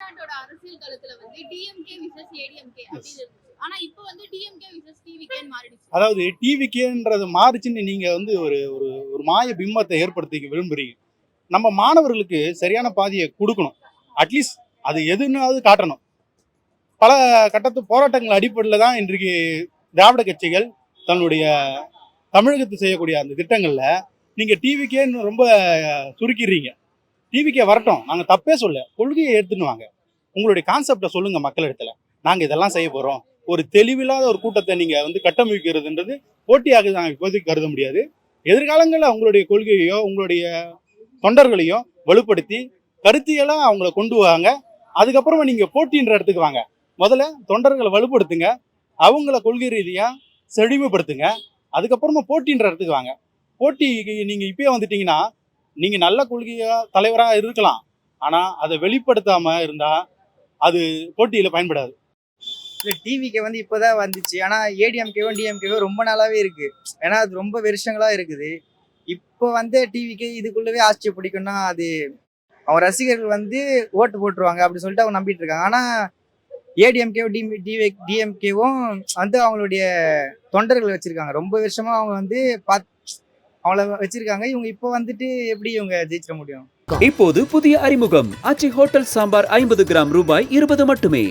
தமிழ்நாட்டோட அரசியல் களத்துல வந்து டிஎம்கே விசஸ் ஏடிஎம்கே அப்படின்னு இருந்துச்சு. ஆனா இப்போ வந்து டிஎம்கே விசஸ் டிவிகேன்னு மாறிடுச்சு. அதாவது டிவிக்கேன்றது மாறுச்சுன்னு நீங்க வந்து ஒரு ஒரு ஒரு மாய பிம்பத்தை ஏற்படுத்திக்க விரும்புறீங்க. நம்ம மாணவர்களுக்கு சரியான பாதையை கொடுக்கணும். அட்லீஸ்ட் அது எதுனாவது காட்டணும். பல கட்டத்து போராட்டங்கள் அடிப்படையில் தான் இன்றைக்கு திராவிட கட்சிகள் தன்னுடைய தமிழகத்தில் செய்யக்கூடிய அந்த திட்டங்கள்ல நீங்க டிவிக்கேன்னு ரொம்ப சுருக்கிடுறீங்க. டிவிக்கே வரட்டும், நாங்க தப்பே சொல்ல, கொள்கையை எடுத்துன்னு வாங்க, உங்களுடைய கான்செப்டை சொல்லுங்க மக்களிடத்துல. நாங்க இதெல்லாம் செய்ய போறோம். ஒரு தெளிவில்லாத ஒரு கூட்டத்தை நீங்க வந்து கட்டமைக்கிறதுன்றது போட்டியாக நாங்கள் இப்போதைக்கு கருத முடியாது. எதிர்காலங்களில் உங்களுடைய கொள்கையோ உங்களுடைய தொண்டர்களையும் வலுப்படுத்தி கருத்தியலா அவங்கள கொண்டு வாங்க. அதுக்கப்புறமா நீங்க போட்டின்ற இடத்துக்கு வாங்க. முதல்ல தொண்டர்களை வலுப்படுத்துங்க, அவங்கள கொள்கை ரீதியா செழிவுபடுத்துங்க. அதுக்கப்புறமா போட்டின்ற இடத்துக்கு வாங்க. போட்டிக்கு நீங்க இப்பயே வந்துட்டீங்கன்னா நீங்க நல்ல கொள்கையா தலைவரா இருக்கலாம், ஆனா அதை வெளிப்படுத்தாம இருந்தா அது போட்டியில பயன்படாது. டிவிக்கு வந்து இப்போதான் வந்துச்சு. ஆனா ஏடிஎம்கேவும் டிஎம்கேவும் ரொம்ப நாளாவே இருக்கு. ஏன்னா அது ரொம்ப வருஷங்களா இருக்குது. இப்போ வந்து டிவிக்கு இதுக்குள்ளவே ஆட்சி பிடிக்கும்னா அது அவன் ரசிகர்கள் வந்து ஓட்டு போட்டுருவாங்க அப்படி சொல்லிட்டு அவங்க நம்பிட்டு இருக்காங்க. ஆனா ஏடிஎம்கேவும் டிஎம்கேவும் வந்து அவங்களுடைய தொண்டர்கள் வச்சிருக்காங்க. ரொம்ப வருஷமா அவங்க வந்து அவங்கள வச்சிருக்காங்க. இவங்க இப்போ வந்துட்டு எப்படி இவங்க ஜெயிச்சிட முடியும்? இப்போது புதிய அறிமுகம் ஆச்சி ஹோட்டல் சாம்பார் 50 கிராம் ரூபாய் 20 மட்டுமே.